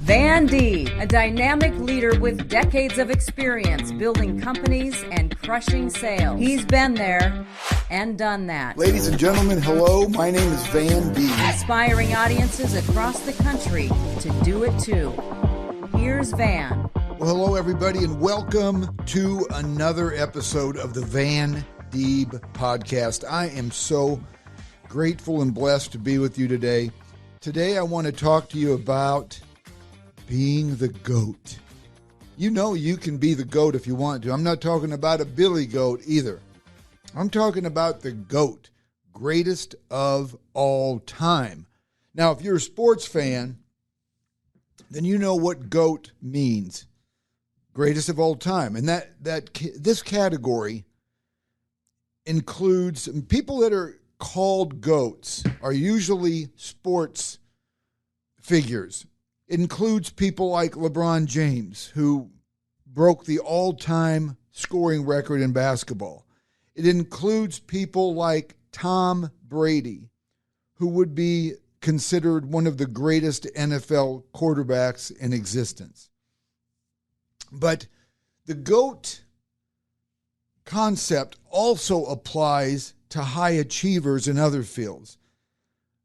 Van D, a dynamic leader with decades of experience building companies and crushing sales. He's been there and done that. Ladies and gentlemen, hello. My name is Van D. Inspiring audiences across the country to do it too. Here's Van. Well, hello, everybody, and welcome to another episode of the Van D podcast. I am so grateful and blessed to be with you today. Today, I want to talk to you about being the GOAT. You know you can be the GOAT if you want to. I'm not talking about a Billy Goat either. I'm talking about the GOAT, greatest of all time. Now, if you're a sports fan, then you know what GOAT means, greatest of all time. And this category includes people that are called GOATs are usually sports figures. It includes people like LeBron James, who broke the all-time scoring record in basketball. It includes people like Tom Brady, who would be considered one of the greatest NFL quarterbacks in existence. But the GOAT concept also applies to high achievers in other fields.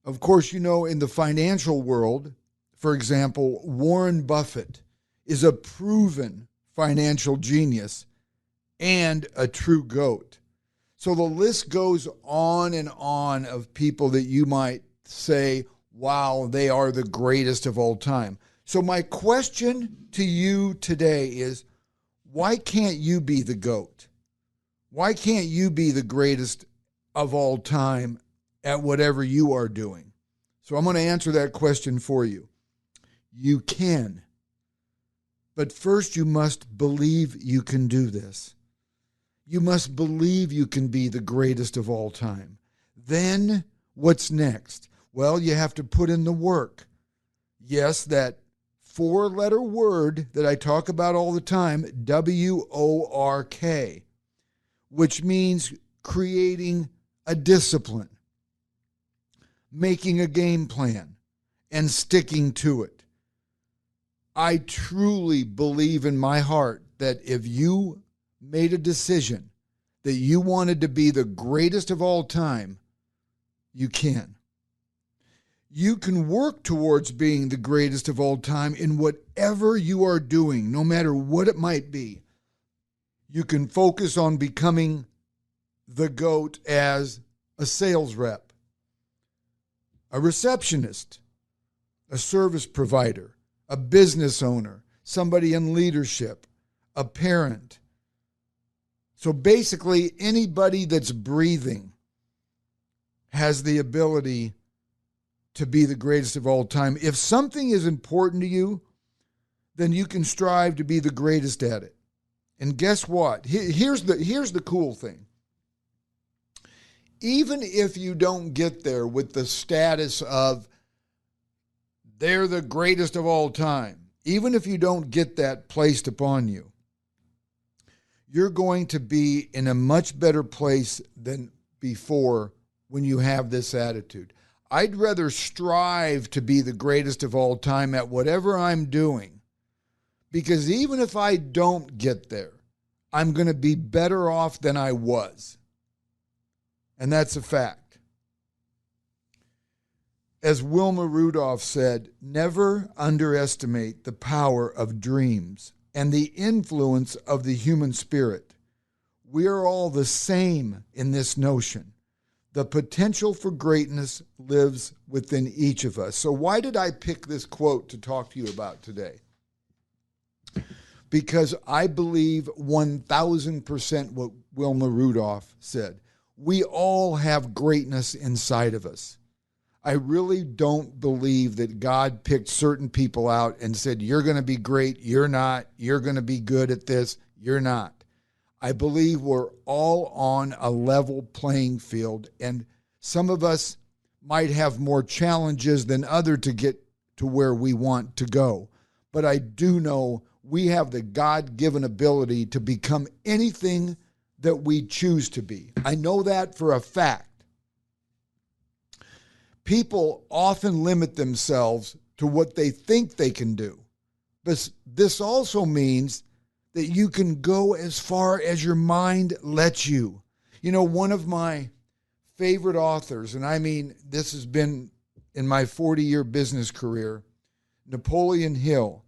Of course, you know, in the financial world, for example, Warren Buffett is a proven financial genius and a true GOAT. So the list goes on and on of people that you might say, wow, they are the greatest of all time. So my question to you today is, why can't you be the GOAT? Why can't you be the greatest of all time at whatever you are doing? So I'm going to answer that question for you. You can. But first you must believe you can do this. You must believe you can be the greatest of all time. Then what's next? Well, you have to put in the work. Yes, that four-letter word that I talk about all the time, WORK, which means creating a discipline, making a game plan, and sticking to it. I truly believe in my heart that if you made a decision that you wanted to be the greatest of all time, you can. You can work towards being the greatest of all time in whatever you are doing, no matter what it might be. You can focus on becoming the GOAT as a sales rep, a receptionist, a service provider, a business owner, somebody in leadership, a parent. So basically, anybody that's breathing has the ability to be the greatest of all time. If something is important to you, then you can strive to be the greatest at it. And guess what? Here's the cool thing. Even if you don't get there with the status of they're the greatest of all time, even if you don't get that placed upon you, you're going to be in a much better place than before when you have this attitude. I'd rather strive to be the greatest of all time at whatever I'm doing, because even if I don't get there, I'm going to be better off than I was. And that's a fact. As Wilma Rudolph said, never underestimate the power of dreams and the influence of the human spirit. We are all the same in this notion. The potential for greatness lives within each of us. So why did I pick this quote to talk to you about today? Because I believe 1,000% what Wilma Rudolph said. We all have greatness inside of us. I really don't believe that God picked certain people out and said, you're going to be great, you're not, you're going to be good at this, you're not. I believe we're all on a level playing field, and some of us might have more challenges than others to get to where we want to go. But I do know we have the God-given ability to become anything that we choose to be. I know that for a fact. People often limit themselves to what they think they can do. But this also means that you can go as far as your mind lets you. You know, one of my favorite authors, and I mean, this has been in my 40-year business career, Napoleon Hill.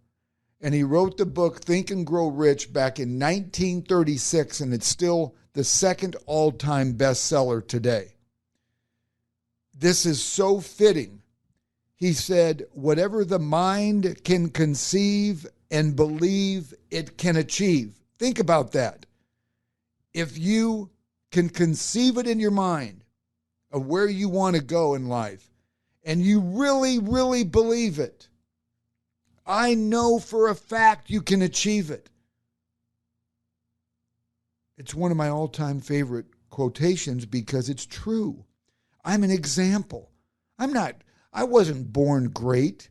And he wrote the book Think and Grow Rich back in 1936, and it's still the second all-time bestseller today. This is so fitting. He said, whatever the mind can conceive and believe, it can achieve. Think about that. If you can conceive it in your mind of where you want to go in life, and you really, really believe it, I know for a fact you can achieve it. It's one of my all-time favorite quotations because it's true. I'm an example. I wasn't born great.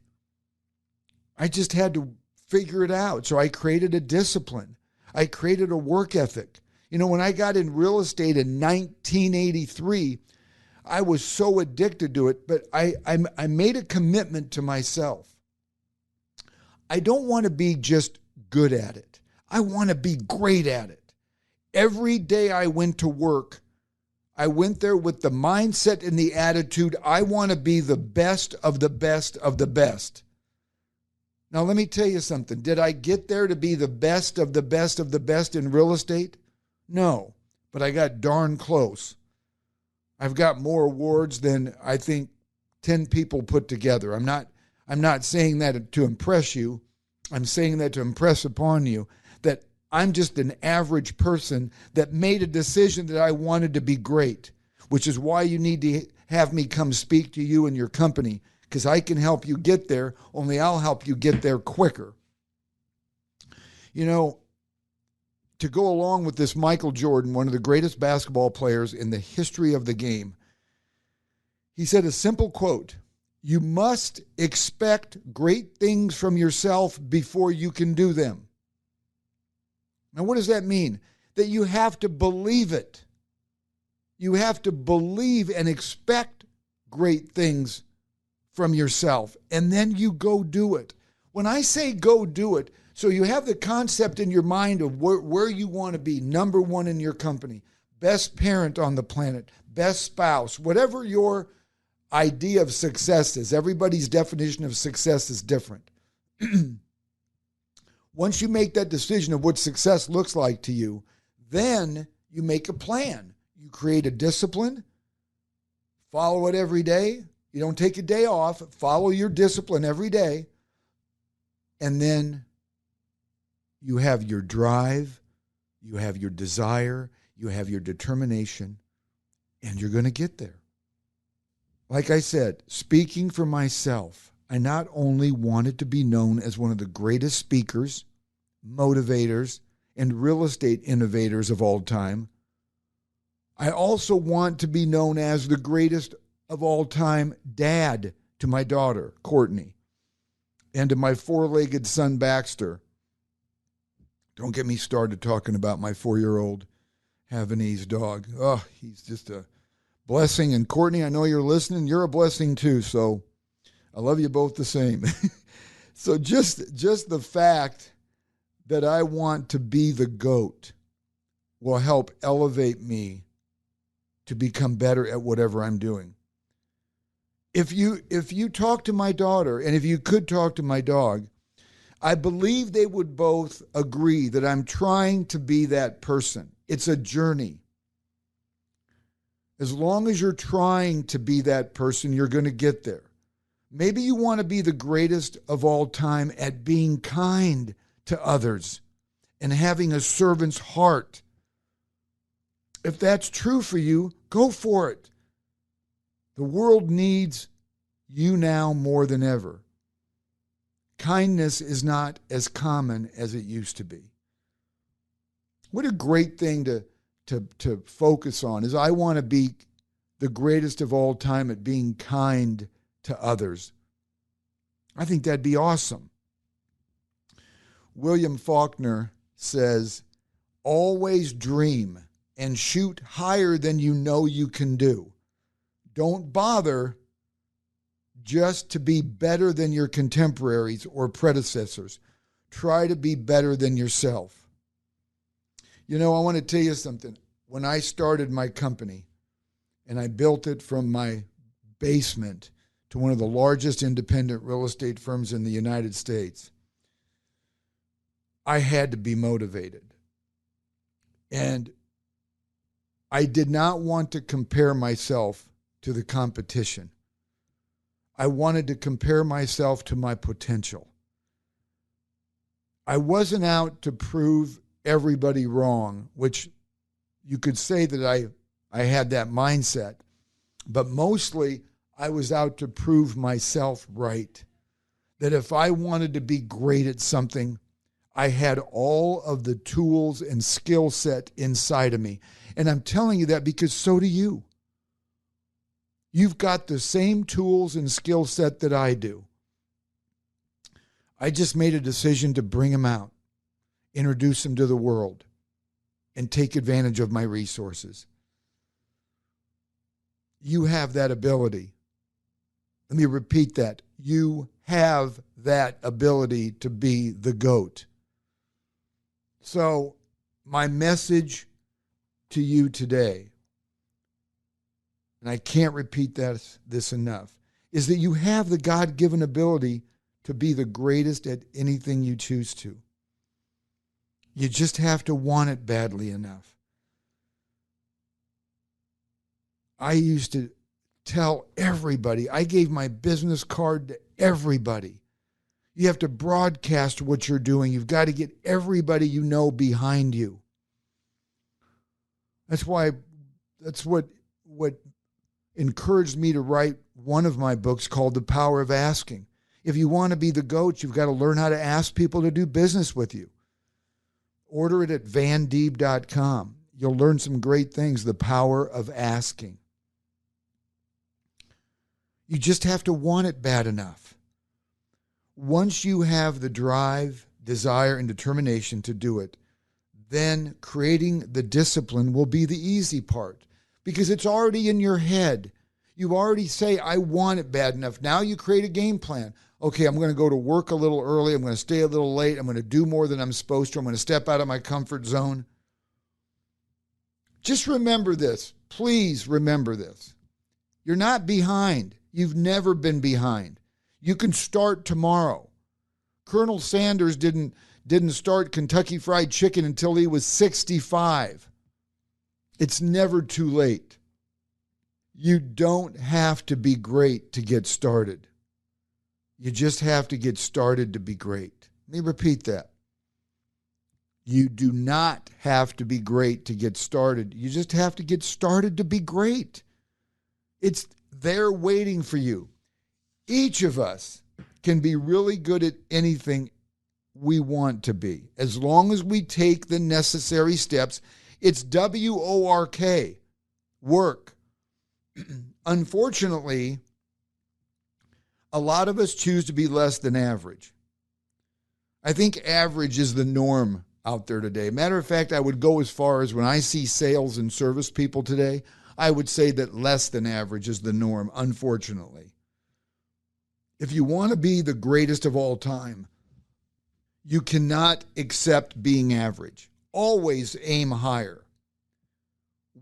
I just had to figure it out. So I created a discipline. I created a work ethic. You know, when I got in real estate in 1983, I was so addicted to it, but I made a commitment to myself. I don't want to be just good at it. I want to be great at it. Every day I went to work, I went there with the mindset and the attitude, I want to be the best of the best of the best. Now, let me tell you something. Did I get there to be the best of the best of the best in real estate? No, but I got darn close. I've got more awards than I think 10 people put together. I'm not saying that to impress you. I'm saying that to impress upon you that I'm just an average person that made a decision that I wanted to be great, which is why you need to have me come speak to you and your company, because I can help you get there, only I'll help you get there quicker. You know, to go along with this, Michael Jordan, one of the greatest basketball players in the history of the game, he said a simple quote: you must expect great things from yourself before you can do them. Now, what does that mean? That you have to believe it. You have to believe and expect great things from yourself, and then you go do it. When I say go do it, so you have the concept in your mind of where you want to be, number one in your company, best parent on the planet, best spouse, whatever your idea of success is. Everybody's definition of success is different. Once you make that decision of what success looks like to you, then you make a plan. You create a discipline, follow it every day. You don't take a day off, follow your discipline every day, and then you have your drive, you have your desire, you have your determination, and you're going to get there. Like I said, speaking for myself, I not only wanted to be known as one of the greatest speakers, motivators, and real estate innovators of all time, I also want to be known as the greatest of all time dad to my daughter, Courtney, and to my four-legged son, Baxter. Don't get me started talking about my 4-year-old Havanese dog. Oh, he's just a blessing. And Courtney, I know you're listening. You're a blessing too. So I love you both the same. So just the fact that I want to be the GOAT will help elevate me to become better at whatever I'm doing. If you talk to my daughter, and if you could talk to my dog, I believe they would both agree that I'm trying to be that person. It's a journey. As long as you're trying to be that person, you're going to get there. Maybe you want to be the greatest of all time at being kind to others and having a servant's heart. If that's true for you, go for it. The world needs you now more than ever. Kindness is not as common as it used to be. What a great thing to focus on is I want to be the greatest of all time at being kind to others. I think that'd be awesome. William Faulkner says, always dream and shoot higher than you know you can do. Don't bother just to be better than your contemporaries or predecessors. try to be better than yourself. You know, I want to tell you something. When I started my company and I built it from my basement to one of the largest independent real estate firms in the United States, I had to be motivated. And I did not want to compare myself to the competition. I wanted to compare myself to my potential. I wasn't out to prove everybody wrong, which you could say that I had that mindset, but mostly I was out to prove myself right. That if I wanted to be great at something, I had all of the tools and skill set inside of me. And I'm telling you that because so do you. You've got the same tools and skill set that I do. I just made a decision to bring them out, introduce them to the world, and take advantage of my resources. You have that ability. Let me repeat that. You have that ability to be the GOAT. So my message to you today, and I can't repeat this enough, is that you have the God-given ability to be the greatest at anything you choose to. You just have to want it badly enough. I used to tell everybody, I gave my business card to everybody. You have to broadcast what you're doing. You've got to get everybody you know behind you. That's what encouraged me to write one of my books called The Power of Asking. If you want to be the GOAT, you've got to learn how to ask people to do business with you. Order it at vandeeb.com. You'll learn some great things, The Power of Asking. You just have to want it bad enough. Once you have the drive, desire, and determination to do it, then creating the discipline will be the easy part because it's already in your head. You already say, I want it bad enough. Now you create a game plan. Okay, I'm going to go to work a little early. I'm going to stay a little late. I'm going to do more than I'm supposed to. I'm going to step out of my comfort zone. Just remember this. Please remember this. You're not behind. You've never been behind. You can start tomorrow. Colonel Sanders didn't start Kentucky Fried Chicken until he was 65. It's never too late. You don't have to be great to get started. You just have to get started to be great. Let me repeat that. You do not have to be great to get started. You just have to get started to be great. It's there waiting for you. Each of us can be really good at anything we want to be, as long as we take the necessary steps. It's WORK, work. Unfortunately, a lot of us choose to be less than average. I think average is the norm out there today. Matter of fact, I would go as far as when I see sales and service people today, I would say that less than average is the norm, unfortunately. If you want to be the greatest of all time, you cannot accept being average. Always aim higher.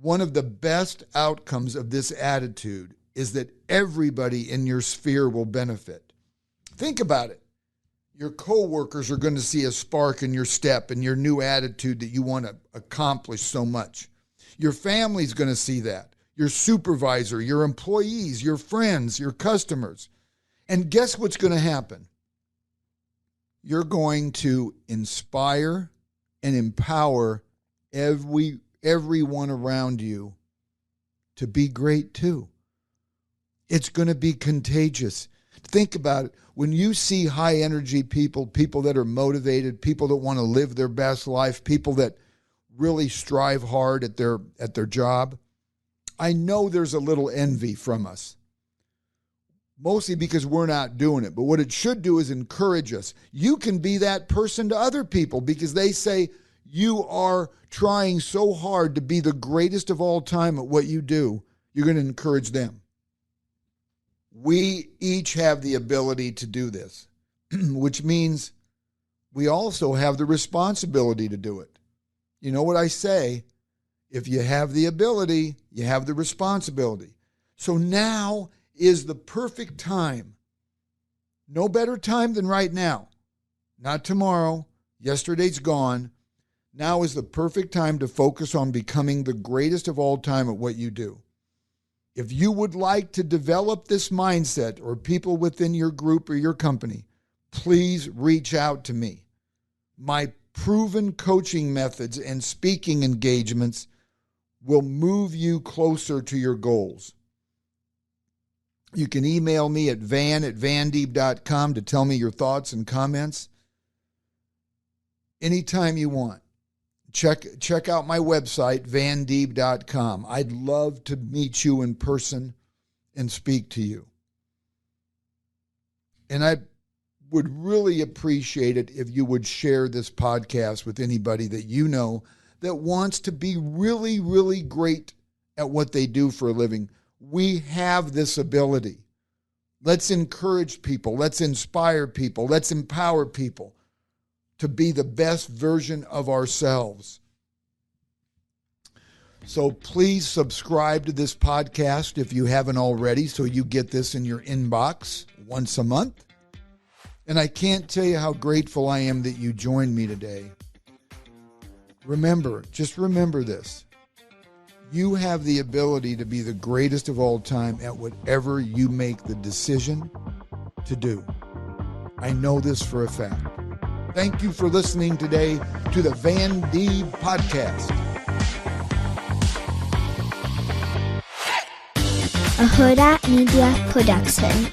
One of the best outcomes of this attitude is that everybody in your sphere will benefit. Think about it. Your coworkers are going to see a spark in your step and your new attitude that you want to accomplish so much. Your family's going to see that. Your supervisor, your employees, your friends, your customers. And guess what's going to happen? You're going to inspire and empower everyone around you to be great too. It's going to be contagious. Think about it. When you see high energy people that are motivated, people that want to live their best life, people that really strive hard at their job, I know there's a little envy from us. Mostly because we're not doing it. But what it should do is encourage us. You can be that person to other people because they say you are trying so hard to be the greatest of all time at what you do. You're going to encourage them. We each have the ability to do this, which means we also have the responsibility to do it. You know what I say? If you have the ability, you have the responsibility. So now is the perfect time. No better time than right now. Not tomorrow. Yesterday's gone. Now is the perfect time to focus on becoming the greatest of all time at what you do. If you would like to develop this mindset, or people within your group or your company, please reach out to me. My proven coaching methods and speaking engagements will move you closer to your goals. You can email me at van@vandeeb.com to tell me your thoughts and comments anytime you want. Check out my website, vandeeb.com. I'd love to meet you in person and speak to you. And I would really appreciate it if you would share this podcast with anybody that you know that wants to be really, really great at what they do for a living. We have this ability. Let's encourage people. Let's inspire people. Let's empower people to be the best version of ourselves. So please subscribe to this podcast if you haven't already, so you get this in your inbox once a month. And I can't tell you how grateful I am that you joined me today. Just remember this. You have the ability to be the greatest of all time at whatever you make the decision to do. I know this for a fact. Thank you for listening today to the Van Deeb Podcast. A Hurrdat Media Production.